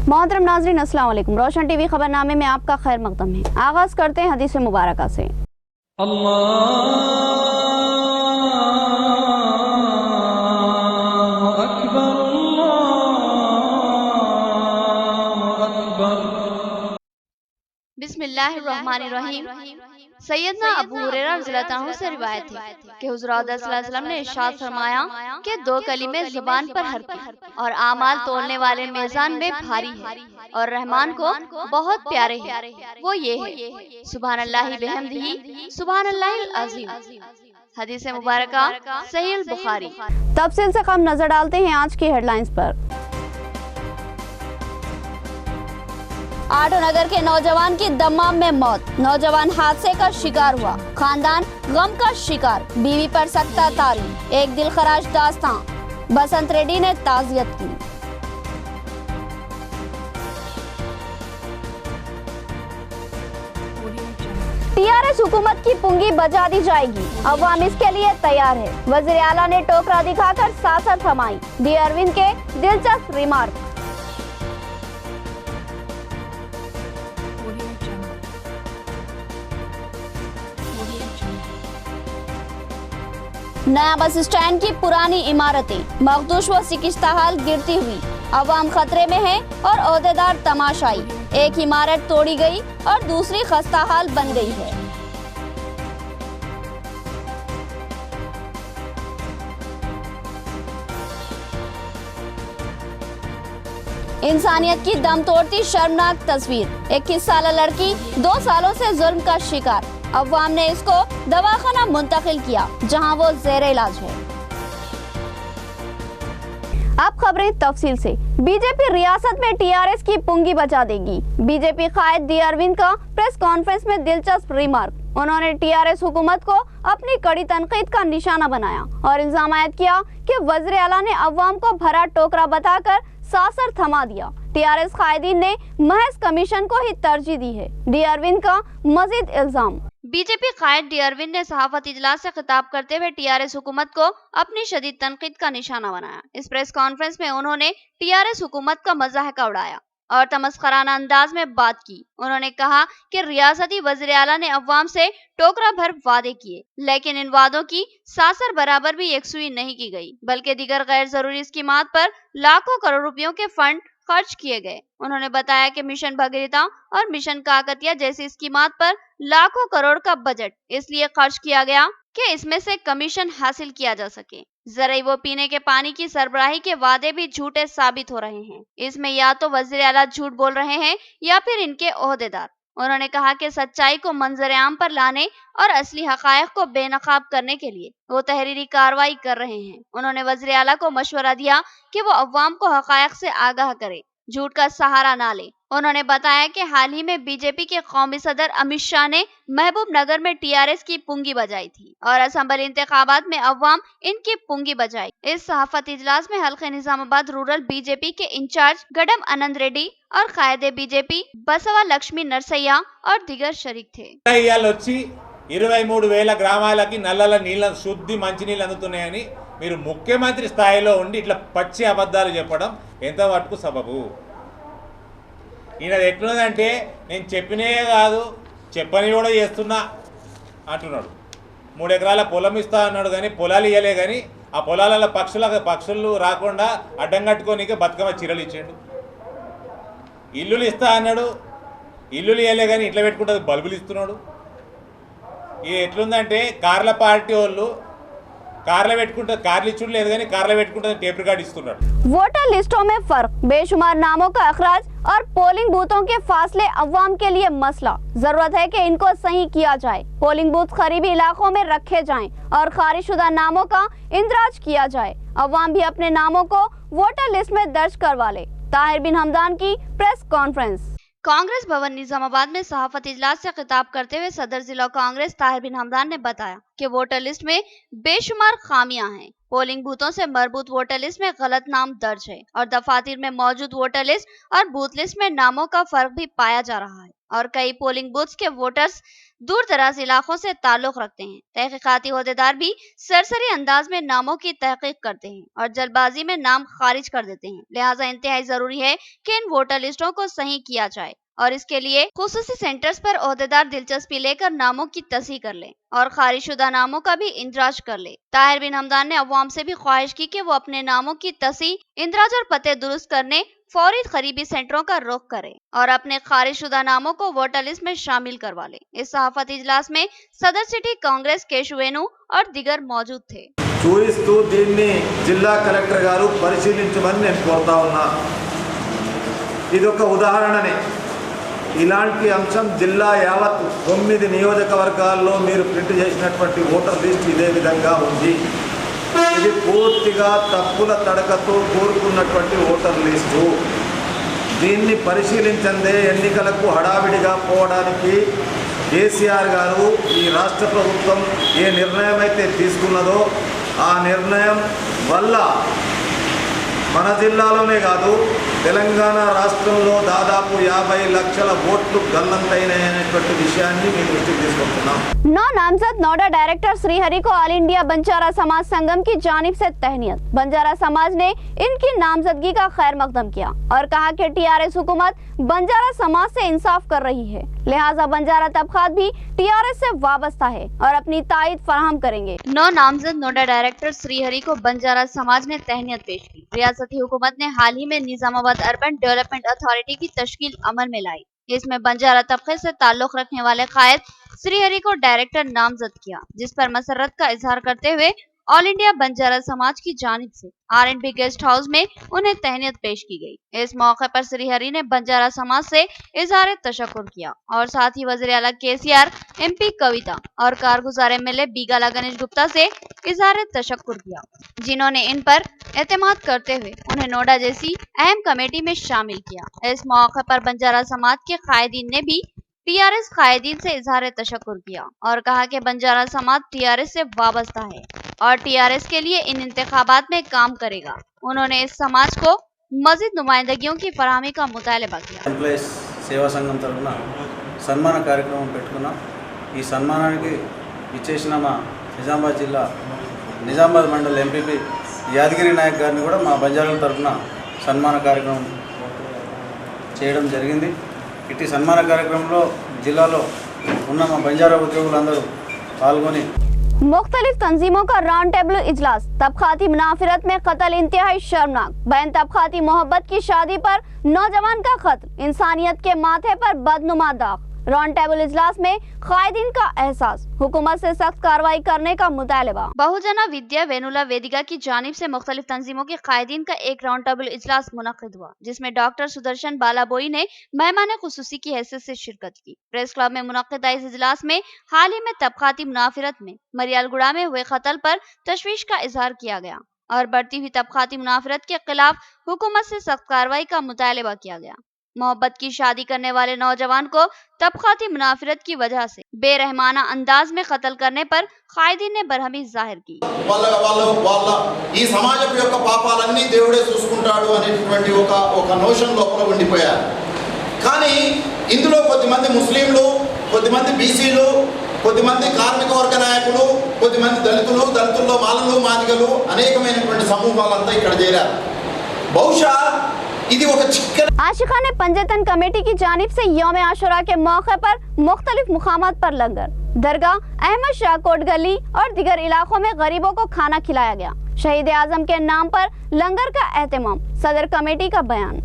मोहतरम नाज़रीन, अस्सलाम वालेकुम। रोशन टीवी खबरनामे में आपका खैर मकदम है। आगाज करते हैं हदीस मुबारका से। बिस्मिल्लाहिर्रहमानिर्रहीम। सैयदना अबू हुरैरा रज़ियल्लाहु अन्हु से रिवायत है कि हुज़ूर सल्लल्लाहु अलैहि वसल्लम ने इरशाद फरमाया कि दो कलिमे ज़बान पर हल्के और आमाल तोलने वाले मीज़ान में भारी है और रहमान को बहुत प्यारे हैं। वो ये है, सुभान अल्लाहि बिहम्दिही, सुभान अल्लाहिल अज़ीम। हदीस मुबारका सहीह बुखारी। तफसील से कम नजर डालते हैं आज की हेडलाइंस पर। आटो नगर के नौजवान की दम्माम में मौत, नौजवान हादसे का शिकार हुआ, खानदान गम का शिकार, बीवी पर सख्ता तारी, एक दिलखराश दास्तां, बसंत रेड्डी ने ताज़ियत की। टीआरएस हुकूमत की पुंगी बजा दी जाएगी, अवाम इसके लिए तैयार है। वज़ीर आला ने टोकरा दिखाकर सासर थमाई, डी अरविंद के दिलचस्प रिमार्क। नया बस स्टैंड की पुरानी इमारतें मखदूश व सिकिस्ताहाल गिरती हुई, अवाम खतरे में है और ओहदेदार तमाशाई। एक इमारत तोड़ी गई और दूसरी खस्ताहाल बन गई है। इंसानियत की दम तोड़ती शर्मनाक तस्वीर, 21 साला लड़की 2 सालों से जुल्म का शिकार, अवाम ने इसको दवाखाना मुंतकिल किया जहां वो ज़ेरे इलाज है। अब खबरें तफसील से। बीजेपी रियासत में टीआरएस की पुंगी बचा देगी। बीजेपी कायद डी अरविंद का प्रेस कॉन्फ्रेंस में दिलचस्प रिमार्क। उन्होंने टीआरएस हुकूमत को अपनी कड़ी तनकीद का निशाना बनाया और इल्जाम आयद किया कि वज़ीर आला ने अवाम को भरा टोकरा बताकर सासर थमा दिया। टीआरएस कायदीन ने महज कमीशन को ही तरजीह दी है। डी अरविंद का मजीद इल्जाम। बीजेपी कायद डी अरविंद ने सहाफत इजलास से खिताब करते हुए टीआरएस हुकूमत को अपनी शदीद तनकीद का निशाना बनाया। इस प्रेस कॉन्फ्रेंस में उन्होंने टीआरएस हुकूमत का मजाहका उड़ाया और तमस्खराना अंदाज में बात की। उन्होंने कहा कि रियासती वज़ीर आला ने अवाम से टोकरा भर वादे किए, लेकिन इन वादों की सासर बराबर भी यकसुई नहीं की गई, बल्कि दीगर गैर जरूरी स्कीमात पर लाखों करोड़ रुपयों के फंड खर्च किए गए। उन्होंने बताया कि मिशन भगीरथा और मिशन काकतिया जैसी स्कीमात पर लाखों करोड़ का बजट इसलिए खर्च किया गया कि इसमें से कमीशन हासिल किया जा सके। जरिए वो पीने के पानी की सरबराही के वादे भी झूठे साबित हो रहे हैं। इसमें या तो वज़ीर आला झूठ बोल रहे हैं या फिर इनके ओहदेदार। उन्होंने कहा कि सच्चाई को मंजर आम पर लाने और असली हकायक को बेनकाब करने के लिए वो तहरीरी कार्रवाई कर रहे हैं। उन्होंने वज़ीर आला को मशवरा दिया कि वो अवाम को हकायक से आगाह करे, झूठ का सहारा ना ले। उन्होंने बताया कि हाल ही में बीजेपी के कौमी सदर अमित शाह ने महबूब नगर में टीआरएस की पुंगी बजाई थी और असम्बली इंतखाबात में अवाम इनकी पुंगी बजाई। इस सहाफत इजलास में हल्के निजामाबाद रूरल बीजेपी के इंचार्ज गडम आनंद रेड्डी और कायदे बीजेपी बसवा लक्ष्मी नरसయ్య और दिगर शरीक थे। 23,000 గ్రామాలకి నల్లల నీళ్ళ శుద్ధి మంచినీళ్ళు అందుతున్నాయని మీరు ముఖ్యమంత్రి స్థాయిలో ఉండి ఇట్లా పచ్చి అబద్ధాలు చెప్పడం ఎంత మటుకు సబబు? ఈయన ఎట్లున్నదంటే నేను చెప్పినే కాదు చెప్పని కూడా చేస్తున్నా అంటున్నాడు. 3 ఎకరాల పొలం ఇస్తా అన్నాడు కానీ పొలాలు ఇవ్వలే, కానీ ఆ పొలాలలో పక్షులు రాకుండా అడ్డం కట్టుకోనికే బతుకమ్మ చీరలు ఇచ్చాడు. ఇల్లులు ఇస్తా అన్నాడు, ఇల్లులు ఇవ్వలే కానీ ఇట్లా పెట్టుకుంటే బల్బులు ఇస్తున్నాడు. ఇది ఎట్లుందంటే కార్ల పార్టీ వాళ్ళు కార్ల పెట్టుకుంటే కార్లు ఇచ్చుడు లేదు కానీ కార్ల పెట్టుకుంటే టేప్ రికార్డ్ ఇస్తున్నాడు. वोटर लिस्टों में फर्क, बेशुमार नामों का अखराज और पोलिंग बूथों के फासले अवाम के लिए मसला। जरूरत है कि इनको सही किया जाए। पोलिंग बूथ करीबी इलाकों में रखे जाएं और खारिजशुदा नामों का इंदराज किया जाए। अवाम भी अपने नामों को वोटर लिस्ट में दर्ज करवा ले। ताहिर बिन हमदान की प्रेस कॉन्फ्रेंस। कांग्रेस भवन निजामाबाद में सहाफत इजलास से खिताब करते हुए सदर जिला कांग्रेस ताहिर बिन हमदान ने बताया कि वोटर लिस्ट में बेशुमार खामियां हैं। पोलिंग बूथों से मरबूत वोटर लिस्ट में गलत नाम दर्ज है और दफातर में मौजूद वोटर लिस्ट और बूथ लिस्ट में नामों का फर्क भी पाया जा रहा है। और कई पोलिंग बूथ्स के वोटर्स दूर दराज इलाकों से ताल्लुक रखते हैं। तहकीकाती ओहदेदार भी सरसरी अंदाज में नामों की तहकीक करते हैं और जल्दबाजी में नाम खारिज कर देते हैं। लिहाजा इंतहाई जरूरी है कि इन वोटर लिस्टों को सही किया जाए और इसके लिए खुसूसी सेंटर्स पर ओहदेदार दिलचस्पी लेकर नामों की तस्हीह कर लें और खारिजशुदा नामों का भी इंदराज कर ले। ताहिर बिन हमदान ने अवाम से भी ख्वाहिश की कि वो अपने नामों की तस्हीह, इंदराज और पते दुरुस्त करने फौरी करीबी सेंटरों का रुख करें और अपने खारिजशुदा नामों को वोटर लिस्ट में शामिल करवा लें। इस सहाफती इजलास में सदर सिटी कांग्रेस केशवेनु और दिगर मौजूद थे। చూయిస్తూ దీన్ని జిల్లా కలెక్టర్ గారు పరిశీలించమని నేను కోరుతా ఉన్నా। ఇదొక ఉదాహరణనే। ఇలాంటి అంశం జిల్లా యావత్ 9 నియోజకవర్గాల్లో మీరు ప్రింట్ చేసినటువంటి ఓటర్ లిస్ట్ ఇదే విధంగా ఉంది। ఇది పూర్తిగా తప్పుల తడకతో కూరుకున్నటువంటి ఓటర్ లిస్టు। దీన్ని పరిశీలించందే ఎన్నికలకు హడావిడిగా పోవడానికి కేసీఆర్ గారు ఈ రాష్ట్ర ప్రభుత్వం ఏ నిర్ణయం అయితే తీసుకున్నదో ఆ నిర్ణయం వల్ల మన జిల్లాలోనే కాదు తెలంగాణ రాష్ట్రంలో దాదాపు 50 లక్షల ఓట్లు గల్లంతైనటువంటి విషయాన్ని మీ దృష్టికి తీసుకొస్తున్నాం। नौ नामजद नोडा डायरेक्टर श्रीहरि को ऑल इंडिया बंजारा समाज संगम की जानिब से तहनीयत। बंजारा समाज ने इनकी नामजदगी का खैर मकदम किया और कहा कि टीआरएस हुकूमत बंजारा समाज से इंसाफ कर रही है, लिहाजा बंजारा तबकात भी टीआरएस से वाबस्ता है और अपनी तायद फराहम करेंगे। नौ नामजद नोडा डायरेक्टर श्रीहरि को बंजारा समाज ने तहनीयत पेश की। रियासती हुकूमत ने हाल ही में निजामाबाद अर्बन डेवलपमेंट अथॉरिटी की तश्कील अमल में लाई। इसमें बंजारा तबके से ताल्लुक रखने वाले कायद श्रीहरि को डायरेक्टर नामजद किया, जिस पर मसरत का इजहार करते हुए ऑल इंडिया बंजारा समाज की जानिब से R&B गेस्ट हाउस में उन्हें तहनीयत पेश की गई। इस मौके पर श्रीहरि ने बंजारा समाज से इजहार तशक्कुर किया और साथ ही वज़ीर आला केसीआर, MP कविता और कारगुजार MLA बीगाला गणेश गुप्ता से इजहार तशक्कुर किया, जिन्होंने इन पर एतमाद करते हुए उन्हें नोडा जैसी अहम कमेटी में शामिल किया। इस मौके पर बंजारा समाज के कायदीन ने भी टीआरएस कायदीन से इजहार तशक्कुर किया और कहा कि बंजारा समाज टीआरएस से वाबस्ता है और टीआरएस के लिए इन इंतखाबात में काम करेगा। उन्होंने इस समाज को मजीद नुमाइंदगियों की फराहमी का मुतालबा किया। ఎంప్లాయీస్ సేవా సంఘం తరఫున సన్మాన కార్యక్రమం పెట్టుకున్నాం। ఈ సన్మానానికి ఇచ్చేసిన మా నిజామాబాద్ జిల్లా నిజామాబాద్ మండల్ ఎంపీపీ యాదగిరి నాయక్ గారిని కూడా మా బంజారాల తరఫున సన్మాన కార్యక్రమం చేయడం జరిగింది। ఇట్టి సన్మాన కార్యక్రమంలో జిల్లాలో ఉన్న మా బంజారా ఉద్యోగులందరూ పాల్గొని मुख्तलिफ तंजीमों का राउंड टेबल इजलास। तबकाती मुनाफिरत में कत्ल इंतहाई शर्मनाक। बैन तबकाती मोहब्बत की शादी पर नौजवान का कत्ल, इंसानियत के माथे पर बदनुमा दाग। राउंड टेबल इजलास में कायदीन का एहसास, हुकूमत से सख्त कार्रवाई करने का मुतालबा। बहुजना विद्या वेनुला वेदिका की जानिब से मुख्तलिफ तंजीमों के कायदीन का एक राउंड टेबल इजलास मुनक्किद हुआ, जिसमें डॉक्टर सुदर्शन बालाबोई ने मेहमान खुसूसी की हैसियत से शिरकत की। प्रेस क्लब में मुनक्किदा इस इजलास में हाल ही में तबकाती मुनाफिरत में मरियालगुड़ा में हुए कत्ल पर तशवीश का इजहार किया गया और बढ़ती हुई तबकाती मुनाफिरत के खिलाफ हुकूमत से सख्त कार्रवाई का मुतालबा किया गया। मोहब्बत की शादी करने वाले नौजवान को तबकाती मुनाफिरत की वजह से बेरहमाना अंदाज में कत्ल करने पर कायदीन ने बरहमी जाहिर की। ఈ సమాజం యొక్క పాపాలన్నీ దేవుడే చూసుకుంటాడు అనేటువంటి ఒక నోషన్ లోపల ఉండిపోయారు। కానీ ఇందులో కొద్దిమంది ముస్లింలు, కొద్దిమంది బీసీలు, కొద్దిమంది కార్మిక వర్గ నాయకులు, కొద్దిమంది దళితుల్లో మాలలు, మాదిగలు, అనేకమైనటువంటి సమూహాలంతా ఇక్కడ చేరారు। బహుశా आशिकाने पंजतन कमेटी की जानिब से यौम आशुरा के मौके पर मुख्तलिफ मुकामात पर लंगर, दरगाह, अहमद शाह कोट गली और दिगर इलाकों में गरीबों को खाना खिलाया गया। शहीद आजम के नाम पर लंगर का एहतमाम, सदर कमेटी का बयान।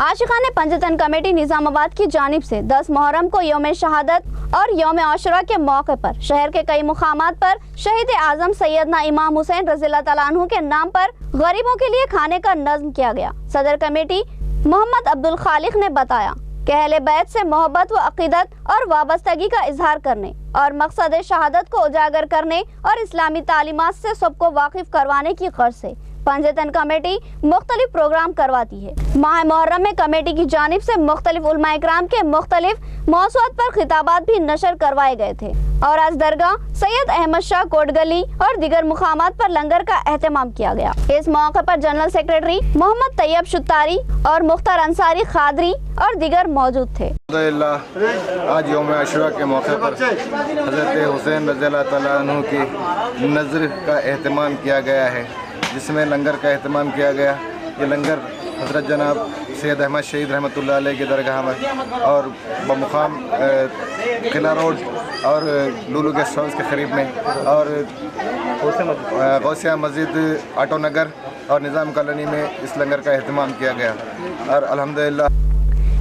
आशिकाने पंजतन कमेटी निजामाबाद की जानिब से 10 मुहर्रम को यौम शहादत और यौम आशुरा के मौके पर शहर के कई मुकामात पर शहीद आजम सैयदना इमाम हुसैन रज़ियल्लाहु तआला अन्हु के नाम पर गरीबों के लिए खाने का नज़्म किया गया। सदर कमेटी मोहम्मद अब्दुल खालिक ने बताया कि अहले बैत से मोहब्बत व अकीदत और वाबस्तगी का इजहार करने और मकसद शहादत को उजागर करने और इस्लामी तालीमात से सबको वाकिफ करवाने की गर्ज से पंजतन कमेटी मुख्तलिफ प्रोग्राम करवाती है। माह मुहर्रम में कमेटी की जानिब से मुख्तलिफ उलमा इकराम के मुख्तलिफ मौज़ूआत पर खिताबात भी नशर करवाए गए थे और आज दरगाह सैयद अहमद शाह कोटगली और दीगर मुकामात पर लंगर का एहतमाम किया गया। इस मौके पर जनरल सेक्रेटरी मोहम्मद तैयब शुत्तारी और मुख्तार अंसारी खादरी और दीगर मौजूद थे। आज यौम अशुरा के मौके पर हज़रत हुसैन रज़ियल्लाहु तआला अन्हु की नज़र का एहतमाम किया गया है, जिसमें लंगर का एहतमाम किया गया। ये लंगर हज़रत जनाब सैयद अहमद शहीद रहमतुल्लाह अलैह की दरगाह में और बमुकाम किला रोड और लुलु गेस्ट हाउस के करीब में और गौसिया मस्जिद आटो नगर और निज़ाम कॉलोनी में इस लंगर का एहतमाम किया गया और अल्हम्दुलिल्लाह।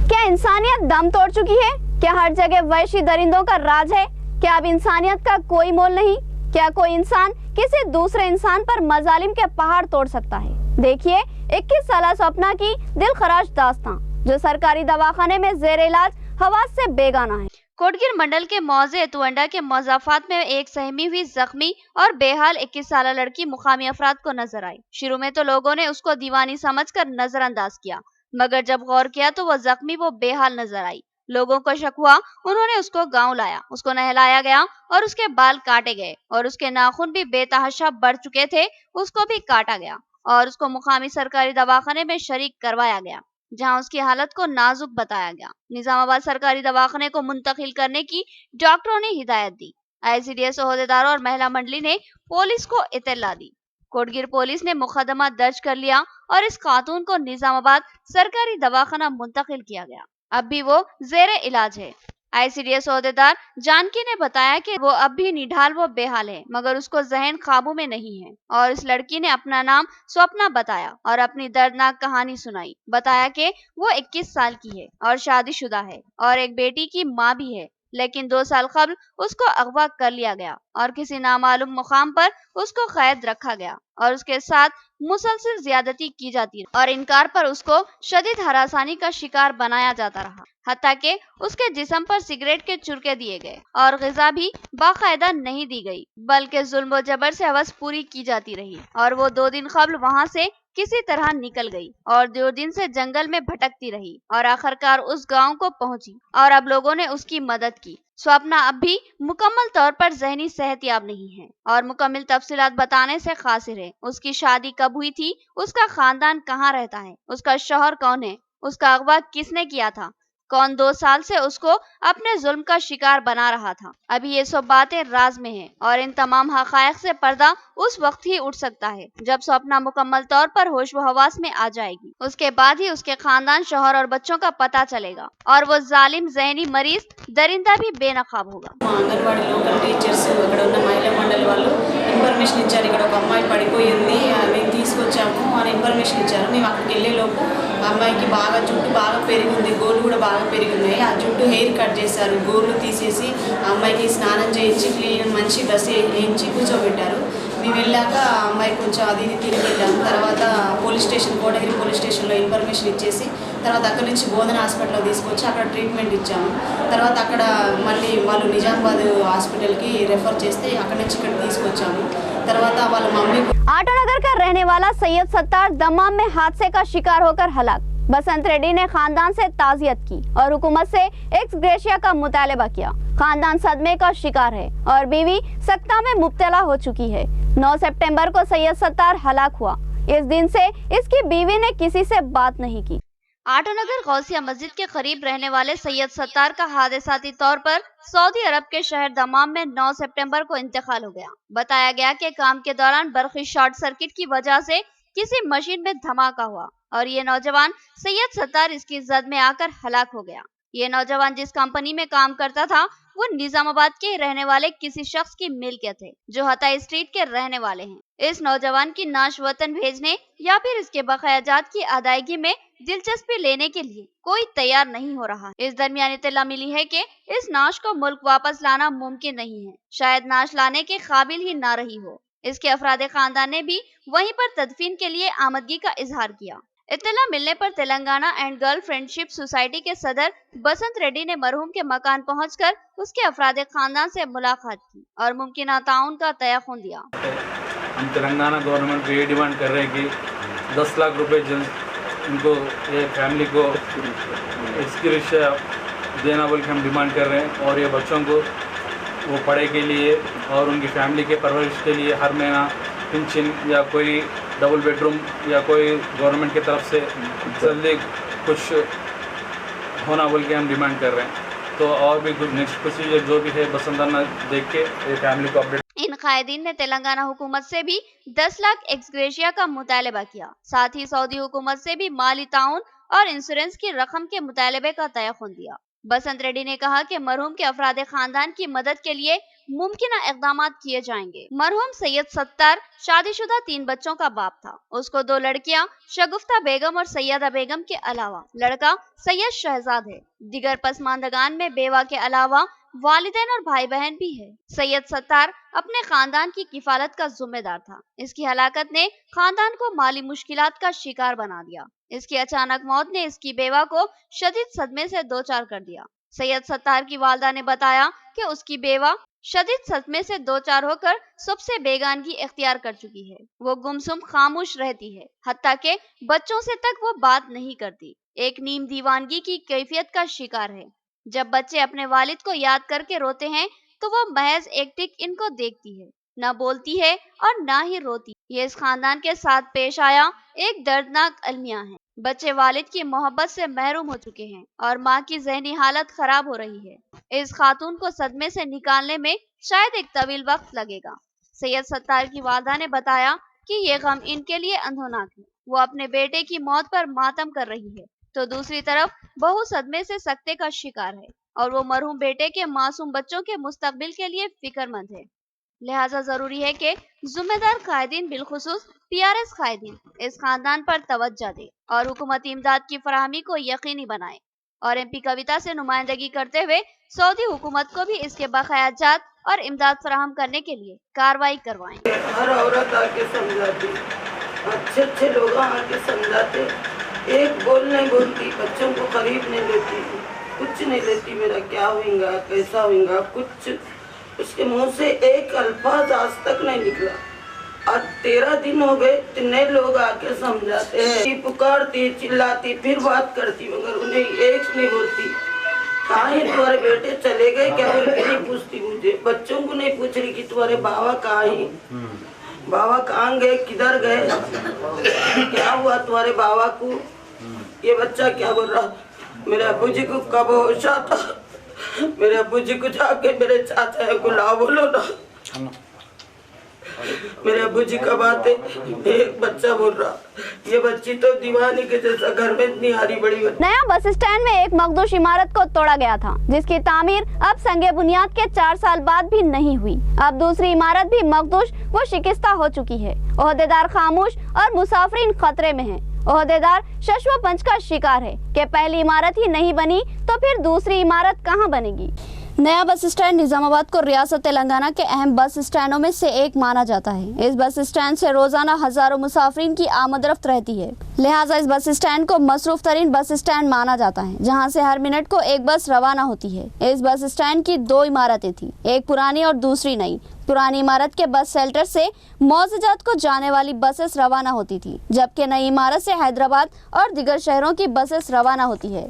क्या इंसानियत दम तोड़ चुकी है? क्या हर जगह वहशी दरिंदों का राज है? क्या अब इंसानियत का कोई मोल नहीं? क्या कोई इंसान किसी दूसरे इंसान पर मजालिम के पहाड़ तोड़ सकता है? देखिए 21 साल स्वप्ना की दिल खराश दास्तां, जो सरकारी दवाखाने में जेर इलाज हवास से बेगाना है। कोटगिर मंडल के मौजे तुअंडा के मजाफात में एक सहमी हुई जख्मी और बेहाल 21 साल लड़की मुकामी अफराद को नजर आई। शुरू में तो लोगों ने उसको दीवानी समझकर नजरअंदाज किया, मगर जब गौर किया तो वो जख्मी वो बेहाल नजर आई। लोगों को शक हुआ, उन्होंने उसको गांव लाया, उसको नहलाया गया और उसके बाल काटे गए और उसके नाखून भी बेतहाशा बढ़ चुके थे, उसको भी काटा गया और उसको मुकामी सरकारी दवाखाने में शरीक करवाया गया, जहां उसकी हालत को नाजुक बताया गया। निजामाबाद सरकारी दवाखाने को मुंतकिल करने की डॉक्टरों ने हिदायत दी। ICDS ओहदेदारों और महिला मंडली ने पुलिस को इत्तला दी। कोटगिर पुलिस ने मुकदमा दर्ज कर लिया और इस खातून को निजामाबाद सरकारी दवाखाना मुंतकिल किया गया। अब भी वो जेरे इलाज है। ICDS ओहदेदार जानकी ने बताया कि वो अब भी निढाल व बेहाल है, मगर उसको जहन काबू में नहीं है और इस लड़की ने अपना नाम स्वप्ना बताया और अपनी दर्दनाक कहानी सुनाई। बताया कि वो 21 साल की है और शादीशुदा है और एक बेटी की माँ भी है, लेकिन 2 साल कबल उसको अगवा कर लिया गया और किसी नामालूम मुकाम पर उसको कैद रखा गया और उसके साथ मुसलसल ज्यादती की जाती और इनकार पर उसको शदीद हरासानी का शिकार बनाया जाता रहा, हत्ता कि उसके जिस्म पर सिगरेट के चुरके दिए गए और ग़िज़ा भी बाकायदा नहीं दी गई, बल्कि जुल्म व जबर से हवस पूरी की जाती रही और वो 2 दिन कबल वहाँ से किसी तरह निकल गई और 2 दिन से जंगल में भटकती रही और आखिरकार उस गांव को पहुंची और अब लोगों ने उसकी मदद की। स्वप्ना अब भी मुकम्मल तौर पर ज़हनी सेहतियाब नहीं है और मुकम्मल तफसीलात बताने से कासिर है। उसकी शादी कब हुई थी, उसका खानदान कहाँ रहता है, उसका शौहर कौन है, उसका अगवा किसने किया था, कौन 2 साल से उसको अपने जुल्म का शिकार बना रहा था, अभी ये सब बातें राज में हैं और इन तमाम हक़ाइक़ से पर्दा उस वक्त ही उठ सकता है जब स्वप्ना मुकम्मल तौर पर होश व हवास में आ जाएगी। उसके बाद ही उसके खानदान, शौहर और बच्चों का पता चलेगा और वो जालिम ज़हनी मरीज दरिंदा भी बेनकाब होगा। అంగన్వాడీ లోకల్ టీచర్స్ ఇక్కడ ఉన్న మహిళా మండలి వాళ్ళు ఇన్ఫర్మేషన్ ఇచ్చారు, ఇక్కడ ఒక అమ్మాయి పడిపోయింది, మేము తీసుకొచ్చాము అని ఇన్ఫర్మేషన్ ఇచ్చారు। మేము అక్కడికి వెళ్ళే లోపు అమ్మాయికి బాగా జుట్టు బాగా పెరిగి ఉంది, గోర్లు కూడా బాగా పెరిగి ఉన్నాయి। ఆ జుట్టు హెయిర్ కట్ చేశారు, గోర్లు తీసేసి అమ్మాయికి స్నానం చేయించి క్లీన్ మంచి డ్రెస్ వేయించి కూర్చోబెట్టారు। మేము వెళ్ళాక అమ్మాయి కొంచెం అది ఇది తిరిగి వెళ్ళాము। తర్వాత పోలీస్ స్టేషన్, కోటగిరి పోలీస్ స్టేషన్లో ఇన్ఫర్మేషన్ ఇచ్చేసి తర్వాత అక్కడి నుంచి బోధన హాస్పిటల్లో తీసుకొచ్చి అక్కడ ట్రీట్మెంట్ ఇచ్చాము। తర్వాత అక్కడ మళ్ళీ వాళ్ళు నిజామాబాద్ హాస్పిటల్కి రెఫర్ చేస్తే అక్కడి నుంచి ఇక్కడ తీసుకొచ్చాము। తర్వాత వాళ్ళ మమ్మీ आटोनगर का रहने वाला सैयद सत्तार दमाम में हादसे का शिकार होकर हलाक। बसंत रेड्डी ने खानदान से ताज़ियत की और हुकूमत से एक्स ग्रेशिया का मुतालबा किया। खानदान सदमे का शिकार है और बीवी सख्ता में मुब्तला हो चुकी है। 9 सितंबर को सैयद सत्तार हलाक हुआ। इस दिन से इसकी बीवी ने किसी से बात नहीं की। आटोनगर गौसिया मस्जिद के करीब रहने वाले सैयद सत्तार का हादसाती तौर पर सऊदी अरब के शहर दमाम में 9 सितंबर को इंतकाल हो गया। बताया गया कि काम के दौरान बर्क़ी शॉर्ट सर्किट की वजह से किसी मशीन में धमाका हुआ और ये नौजवान सैयद सत्तार इसकी जद में आकर हलाक हो गया। ये नौजवान जिस कंपनी में काम करता था वो निजामाबाद के रहने वाले किसी शख्स की मिल्कियत है जो हता स्ट्रीट के रहने वाले हैं। इस नौजवान की नाश वतन भेजने या फिर इसके बकायाजात की अदायगी में दिलचस्पी लेने के लिए कोई तैयार नहीं हो रहा। इस दरमियान इत्तला मिली है कि इस नाश को मुल्क वापस लाना मुमकिन नहीं है, शायद नाश लाने के काबिल ही ना रही हो। इसके अफराद खानदान ने भी वहीं पर तदफीन के लिए आमदगी का इजहार किया। इत्तला मिलने पर Telangana and girl friendship society के सदर बसंत रेड्डी ने मरहूम के मकान पहुंचकर उसके अफराद खानदान से मुलाकात की और मुमकिन ताउन का तयक़ुन दिया। हम तेलंगाना गवर्नमेंट को ये डिमांड कर रहे हैं कि 10 लाख रुपए जल्द इनको ये फैमिली को एक्सग्रेशिया देना बोल के हम डिमांड कर रहे हैं। और ये बच्चों को वो पढ़ाई के लिए और उनकी फैमिली के परवरिश के लिए हर महीना पेंशन या कोई डबल बेडरूम या कोई गवर्नमेंट की तरफ से जल्दी कुछ होना बोल के हम डिमांड कर रहे हैं। तो और भी कुछ नेक्स्ट प्रोसीजर जो भी है बसंताना देख के ये फैमिली को अपडेट। इन कायदीन ने तेलंगाना हुकूमत से भी 10 लाख एक्सग्रेशिया का मुतालबा किया। साथ ही सऊदी हुकूमत से भी माली ताउन और इंश्योरेंस की रकम के मुतालबे का तयख्खुन दिया। बसंत रेड्डी ने कहा कि मरहूम के अफराद खानदान की मदद के लिए मुमकिन इक़दाम किए जाएंगे। मरहूम सैयद सत्तार शादीशुदा 3 बच्चों का बाप था। उसको 2 लड़कियां शगुफ्ता बेगम और सैयदा बेगम के अलावा लड़का सैयद शहजाद है। दिगर पसमानदगान में बेवा के अलावा वालिदैन और भाई बहन भी है। सैयद सत्तार अपने खानदान की किफालत का जिम्मेदार था। इसकी हलाकत ने खानदान को माली मुश्किलात का शिकार बना दिया। इसकी अचानक मौत ने इसकी बेवा को शदीद सदमे से दो चार कर दिया। सैयद सत्तार की वालदा ने बताया कि उसकी बेवा शदीद सदमे से दो चार होकर सबसे बेगानगी इख्तियार कर चुकी है। वो गुमसुम खामोश रहती है, हत्ता के बच्चों से तक वो बात नहीं करती। एक नीम दीवानगी की कैफियत का शिकार है। जब बच्चे अपने वालिद को याद करके रोते हैं तो वो महज एक टिक इनको देखती है, न बोलती है और न ही रोती। ये इस खानदान के साथ पेश आया एक दर्दनाक अलमिया है। बच्चे वालिद की मोहब्बत से महरूम हो चुके हैं और माँ की ज़हनी हालत खराब हो रही है। इस खातून को सदमे से निकालने में शायद एक तवील वक्त लगेगा। सैयद सत्तार की वालदा ने बताया कि ये गम इनके लिए अंधोनाक है। वो अपने बेटे की मौत पर मातम कर रही है तो दूसरी तरफ बहू सदमे से सकते का शिकार है और वो मरहूम बेटे के मासूम बच्चों के मुस्तकबिल के लिए फिक्रमंद है। लिहाजा जरूरी है कि जिम्मेदार कायदीन बिलखुसूस टीआरएस कायदीन इस खानदान पर तवज्जो दे और हुकूमती इमदाद की फराहमी को यकीनी बनाए। और एमपी कविता से नुमाइंदगी करते हुए सऊदी हुकूमत को भी इसके बकाया जात और इमदाद फराहम करने के लिए कार्रवाई करवाएं। हर औरत आके समझाती, अच्छे अच्छे लोग आके समझाते, एक बोल नहीं बोलती, बच्चों को करीब नहीं लेती, कुछ नहीं लेती। मेरा क्या होगा, कैसा होगा, कुछ उसके मुंह से एक अल्फाज आज तक नहीं निकला। आज 13 दिन हो गए, इतने लोग आके समझाते हैं, पुकारती, चिल्लाती, फिर बात करती, मगर उन्हें एक नहीं बोलती। कहाँ है तुम्हारे बेटे, चले गए क्या बोल के नहीं पूछती मुझे। बच्चों को नहीं पूछ रही कि तुम्हारे बाबा कहाँ है, बाबा कहाँ गए, किधर गए, क्या हुआ तुम्हारे बाबा को। ये बच्चा क्या बोल रहा, मेरे अब्बू जी को कब होश आता, मेरे अब्बू जी को जाके मेरे चाचा को ला बोलो ना, मेरे अब्बू जी कब आते। एक बच्चा बोल रहा, ये बच्ची तो दीवानी के जैसा घर में इतनी हारी बड़ी। नया बस स्टैंड में एक मखदूश इमारत को तोड़ा गया था जिसकी तामीर अब संगे बुनियाद के 4 साल बाद भी नहीं हुई। अब दूसरी इमारत भी मखदूश व शिकस्ता हो चुकी है। ओहदेदार खामोश और मुसाफिरीन खतरे में हैं। ओहदेदार शश्व पंच का शिकार है कि पहली इमारत ही नहीं बनी तो फिर दूसरी इमारत कहां बनेगी। नया बस स्टैंड निजामाबाद को रियासत तेलंगाना के अहम बस स्टैंडों में से एक माना जाता है। इस बस स्टैंड से रोजाना हजारों मुसाफिरीन की आमदरफ्त रहती है। लिहाजा इस बस स्टैंड को मसरूफ तरीन बस स्टैंड माना जाता है, जहां से हर मिनट को एक बस रवाना होती है। इस बस स्टैंड की 2 इमारतें थी, एक पुरानी और दूसरी नई। पुरानी इमारत के बस शेल्टर से मौजूदात को जाने वाली बसेस रवाना होती थी, जबकि नई इमारत से हैदराबाद और दिगर शहरों की बसेस रवाना होती है।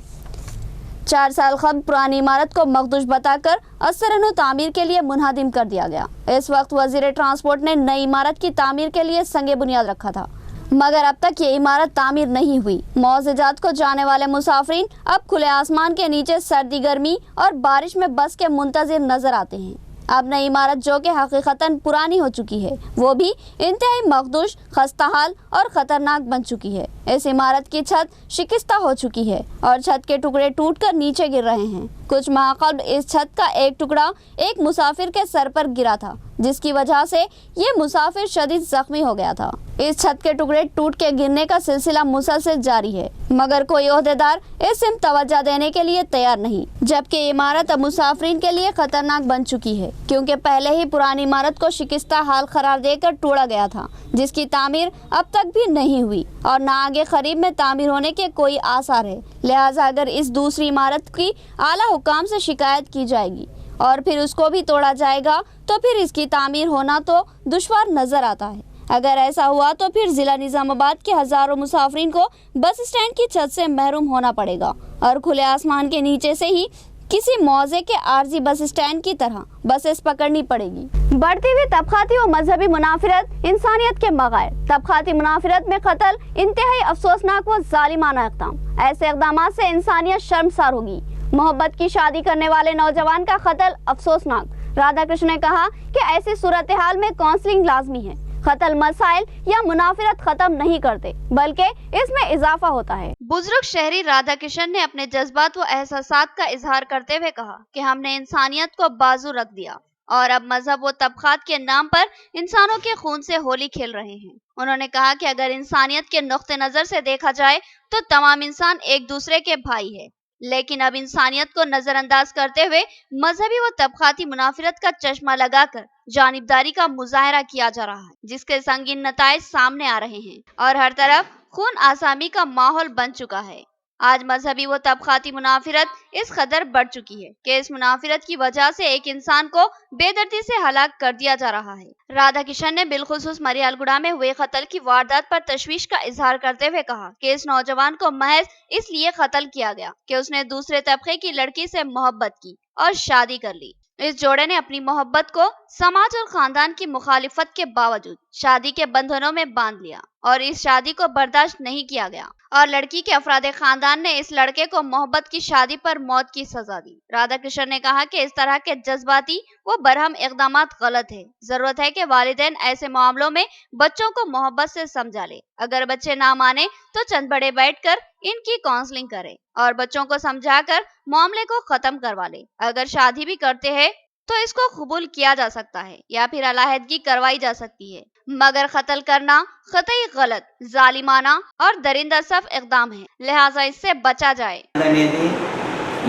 4 साल कबल पुरानी इमारत को मखदूश बताकर असरनो तामीर के लिए मुनहदिम कर दिया गया। इस वक्त वजीर ट्रांसपोर्ट ने नई इमारत की तामीर के लिए संगे बुनियाद रखा था, मगर अब तक ये इमारत तामीर नहीं हुई। मौजूदात को जाने वाले मुसाफिरीन अब खुले आसमान के नीचे सर्दी, गर्मी और बारिश में बस के मुंतजिर नजर आते हैं। अब नई इमारत जो कि हकीकतन पुरानी हो चुकी है, वो भी इंतहाई मखदूश, खस्ताहाल और खतरनाक बन चुकी है। इस इमारत की छत शिकस्ता हो चुकी है और छत के टुकड़े टूटकर नीचे गिर रहे हैं। कुछ माह कबल इस छत का एक टुकड़ा एक मुसाफिर के सर पर गिरा था, जिसकी वजह से ये मुसाफिर शदीद जख्मी हो गया था। इस छत के टुकड़े टूट के गिरने का सिलसिला मुसलसल जारी है, मगर कोई ओहदेदार इस सिम तवज्जो देने के लिए तैयार नहीं। जबकि इमारत अब मुसाफिरीन के लिए खतरनाक बन चुकी है, क्योंकि पहले ही पुरानी इमारत को शिकस्ता हाल करार देकर तोड़ा गया था, जिसकी तामीर अब तक भी नहीं हुई और न आगे करीब में तामीर होने के कोई आसार है। लिहाजा अगर इस दूसरी इमारत की आला हुकाम से शिकायत की जाएगी और फिर उसको भी तोड़ा जाएगा तो फिर इसकी तामीर होना तो दुश्वार नजर आता है। अगर ऐसा हुआ तो फिर जिला निजामाबाद के हजारों मुसाफिरीन को बस स्टैंड की छत से महरूम होना पड़ेगा और खुले आसमान के नीचे से ही किसी मौजे के आरजी बस स्टैंड की तरह बसेस पकड़नी पड़ेगी। बढ़ती हुई तबकाती और मजहबी मुनाफिरत इंसानियत के बगैर तबकाती मुनाफिरत में कत्ल इंतहाई अफसोसनाक व जालिमाना इक़दाम। ऐसे इक़दाम से इंसानियत शर्मसार होगी। मोहब्बत की शादी करने वाले नौजवान का कत्ल अफसोसनाक। राधाकृष्ण ने कहा कि ऐसी सूरत हाल में काउंसलिंग लाजमी है। कत्ल मसाइल या मुनाफिरत खत्म नहीं करते बल्कि इसमें इजाफा होता है। बुजुर्ग शहरी राधाकृष्ण ने अपने जज्बात व एहसासात का इजहार करते हुए कहा कि हमने इंसानियत को बाजू रख दिया और अब मजहब व तबकात के नाम पर इंसानों के खून से होली खेल रहे हैं। उन्होंने कहा कि अगर इंसानियत के नुक्ते नजर से देखा जाए तो तमाम इंसान एक दूसरे के भाई है, लेकिन अब इंसानियत को नजरअंदाज करते हुए मजहबी व तबकाती मुनाफिरत का चश्मा लगाकर जानिबदारी का मुजाहरा किया जा रहा है, जिसके संगीन नताइज सामने आ रहे हैं और हर तरफ खून आसामी का माहौल बन चुका है। आज मजहबी व तबकाती मुनाफिरत इस कदर बढ़ चुकी है कि इस मुनाफिरत की वजह से एक इंसान को बेदर्दी से हलाक कर दिया जा रहा है। राधाकृष्ण ने बिलखुसूस मरियालगुड़ा में हुए कत्ल की वारदात पर तशवीश का इजहार करते हुए कहा कि इस नौजवान को महज इसलिए कत्ल किया गया कि उसने दूसरे तबके की लड़की से मोहब्बत की और शादी कर ली। इस जोड़े ने अपनी मोहब्बत को समाज और खानदान की मुखालिफत के बावजूद शादी के बंधनों में बांध लिया और इस शादी को बर्दाश्त नहीं किया गया और लड़की के अफरादे खानदान ने इस लड़के को मोहब्बत की शादी पर मौत की सजा दी। राधाकृष्ण ने कहा कि इस तरह के जज्बाती व बरहम इक़दामात गलत है। जरूरत है कि वालिदैन ऐसे मामलों में बच्चों को मोहब्बत से समझा ले। अगर बच्चे ना माने तो चंद बड़े बैठकर इनकी काउंसलिंग करे और बच्चों को समझाकर मामले को खत्म करवा ले। अगर शादी भी करते हैं तो इसको कबूल किया जा सकता है या फिर अलहदगी करवाई जा सकती है, मगर कत्ल करना कतई गलत, जालिमाना और दरिंदा सफ इक़दाम है, लिहाजा इससे बचा जाए।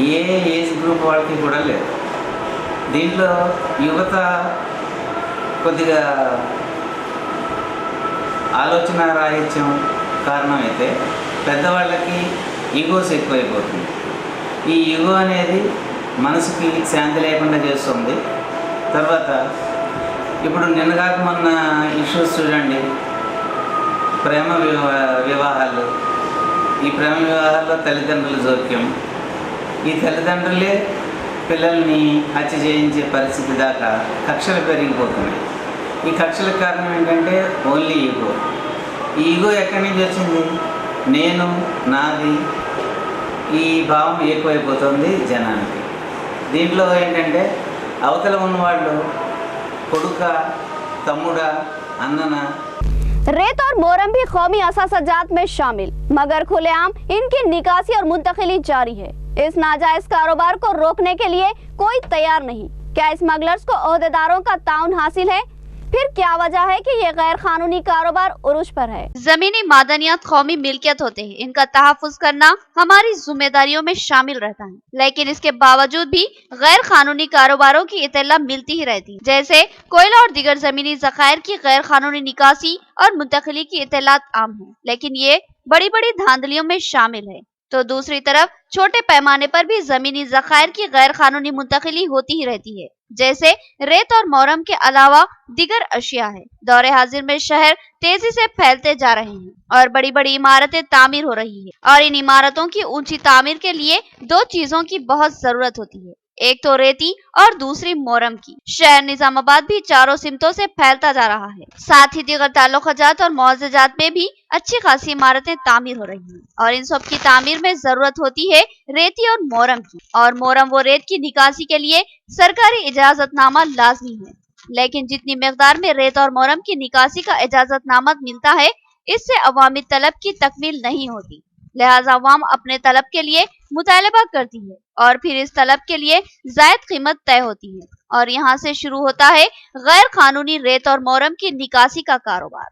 ఏ ఏజ్ గ్రూప్ వాళ్ళకి కూడా లేదు. దీంట్లో యువత కొద్దిగా ఆలోచన రాహిత్యం కారణమైతే పెద్దవాళ్ళకి ఈగోస్ ఎక్కువైపోతుంది. ఈ ఈగో అనేది మనసుకి శాంతి లేకుండా చేస్తుంది. తర్వాత ఇప్పుడు నిన్నగాక మొన్న ఇష్యూస్ చూడండి, ప్రేమ వివాహాలు. ఈ ప్రేమ వివాహాల్లో తల్లిదండ్రుల జోక్యం, ఈ తల్లిదండ్రులే పిల్లల్ని హత్య చేయించే పరిస్థితి దాకా కక్షలు పెరిగిపోతున్నాయి. ఈ కక్షలకు కారణం ఏంటంటే ఓన్లీ ఈగో. ఈ ఈగో ఎక్కడి నుంచి వచ్చింది? నేను, నాది, ఈ భావం ఎక్కువైపోతుంది జనానికి. దీంట్లో ఏంటంటే అవతల ఉన్నవాళ్ళు కొడుక, తమ్ముడా, అన్ననా. रेत और मोरम भी कौमी असासजात में शामिल, मगर खुलेआम इनकी निकासी और मुंतकिली जारी है। इस नाजायज कारोबार को रोकने के लिए कोई तैयार नहीं। क्या स्मगलर्स को ओहदेदारों का ताउन हासिल है? फिर क्या वजह है कि ये गैर कानूनी कारोबार उरूज पर है? जमीनी मादनियात कौमी मिल्कियत होते हैं, इनका तहफ़्फ़ुज़ करना हमारी जिम्मेदारियों में शामिल रहता है, लेकिन इसके बावजूद भी गैर कानूनी कारोबारों की इत्तला मिलती ही रहती है, जैसे कोयला और दीगर जमीनी ज़खायर की गैर कानूनी निकासी और मुंतकिली की इत्तलात आम है, लेकिन ये बड़ी बड़ी धांधलियों में शामिल है। तो दूसरी तरफ छोटे पैमाने पर भी जमीनी ज़खायर की गैर कानूनी मुंतकिली होती ही रहती है, जैसे रेत और मोरम के अलावा दीगर अशिया है। दौरे हाजिर में शहर तेजी से फैलते जा रहे हैं और बड़ी बड़ी इमारतें तामीर हो रही है और इन इमारतों की ऊंची तामीर के लिए दो चीजों की बहुत जरूरत होती है, एक तो रेती और दूसरी मोरम की। शहर निजामाबाद भी चारों सिमतों से फैलता जा रहा है, साथ ही दीगर ताल्लुकात और मुआवजात में भी अच्छी खासी इमारतें तामीर हो रही हैं और इन सब की तामीर में जरूरत होती है रेती और मोरम की, और मोरम व रेत की निकासी के लिए सरकारी इजाजतनामा लाजमी है, लेकिन जितनी मिकदार में रेत और मोरम की निकासी का इजाजतनामा मिलता है, इससे अवामी तलब की तकमील नहीं होती। लिहाजा अवाम अपने तलब के लिए मुतालबा करती है और फिर इस तलब के लिए जायद कीमत तय होती है और यहाँ से शुरू होता है गैर कानूनी रेत और मोरम की निकासी का कारोबार।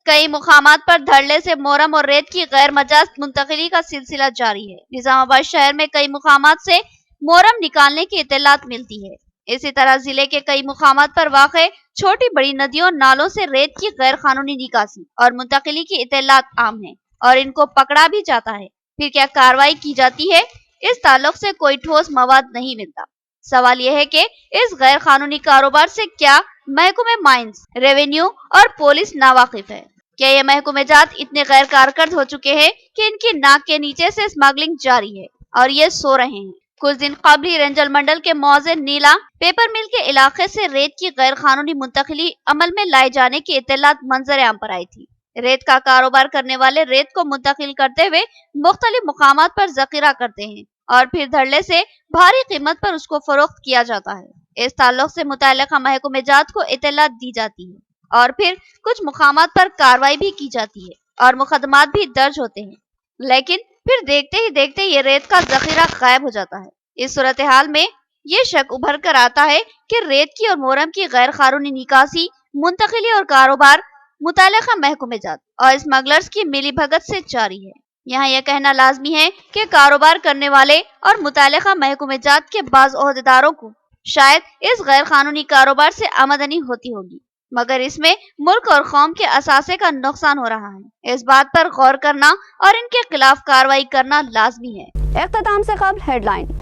कई मुकामात पर धड़ल्ले से मोरम और रेत की गैर मजाज मुंतकिली का सिलसिला जारी है। निजामाबाद शहर में कई मुकामात से मोरम निकालने की इत्तलात मिलती है। इसी तरह जिले के कई मुकामात पर वाक़े छोटी बड़ी नदियों नालों से रेत की गैर कानूनी निकासी और मुंतकिली की इत्तलात आम है और इनको पकड़ा भी जाता है। फिर क्या कार्रवाई की जाती है? इस ताल्लुक से कोई ठोस मवाद नहीं मिलता। सवाल यह है कि इस गैर कानूनी कारोबार से क्या महकमे माइंस, रेवेन्यू और पुलिस नावाकिफ है। क्या ये महकमे जात इतने गैर कारकर्द हो चुके हैं कि इनकी नाक के नीचे से स्मगलिंग जारी है और ये सो रहे हैं। कुछ दिन कबल ही रेंजल मंडल के मौजिन नीला पेपर मिल के इलाके से रेत की गैर कानूनी मुंतकिली अमल में लाए जाने की इत्तलात मंजर आम पर आई थी। रेत का कारोबार करने वाले रेत को मुंतकिल करते हुए मुख्तलिफ मुकामात पर जखीरा करते हैं और फिर धड़ल्ले से भारी कीमत पर उसको फरोख्त किया जाता है। इस ताल्लुक से मुतल्लिका महकमे जात को इत्तलात दी जाती है और फिर कुछ मुकामात पर कार्रवाई भी की जाती है और मुकदमात भी दर्ज होते हैं, लेकिन फिर देखते ही देखते ये रेत का जखीरा गायब हो जाता है। इस सूरत हाल में ये शक उभर कर आता है कि रेत की और मोरम की गैर कानूनी निकासी, मुंतकिली और कारोबार मुतल्लिका महकमे जात और स्मगलर्स की मिली भगत से जारी है। यहाँ यह कहना लाजमी है कि कारोबार करने वाले और मुतल्लिका महकमे जात के बाज़ ओहदेदारों को शायद इस गैर कानूनी कारोबार से आमदनी होती होगी, मगर इसमें मुल्क और कौम के असासे का नुकसान हो रहा है। इस बात पर गौर करना और इनके खिलाफ कार्रवाई करना लाजमी है। इख्तिताम से कबल हेडलाइन।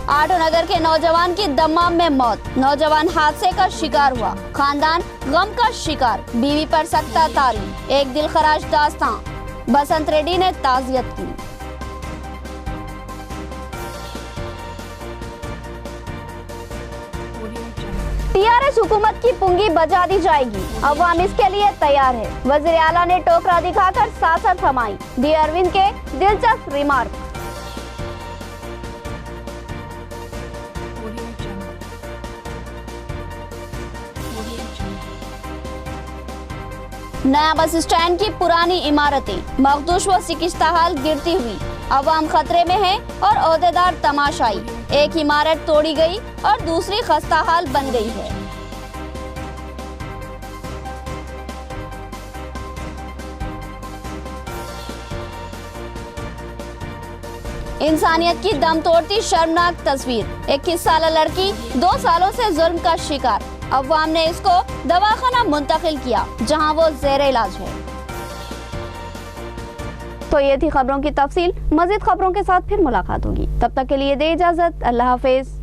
आटो नगर के नौजवान की दम्माम में मौत, नौजवान हादसे का शिकार हुआ, खानदान गम का शिकार, बीवी पर सख्ता तारी, एक दिलखराश दास्तां, बसंत रेड्डी ने ताज़ियत की। टीआरएस हुकूमत की पुंगी बजा दी जाएगी, अवाम इसके लिए तैयार है। वज़ीर आला ने टोकरा दिखाकर सासर थमाई, डी अरविंद के दिलचस्प रिमार्क। नया बस स्टैंड की पुरानी इमारतें मखदूश व सिकिस्ताहाल गिरती हुई, अवाम खतरे में है और ओहदेदार तमाशाई। एक इमारत तोड़ी गई और दूसरी खस्ताहाल बन गई है। इंसानियत की दम तोड़ती शर्मनाक तस्वीर, 21 साला लड़की 2 सालों से जुल्म का शिकार, अवाम ने इसको दवाखाना मुंतकिल किया जहां वो ज़ेरे इलाज है। तो ये थी खबरों की तफसील। मज़ीद खबरों के साथ फिर मुलाकात होगी, तब तक के लिए दे इजाजत। अल्लाह हाफिज।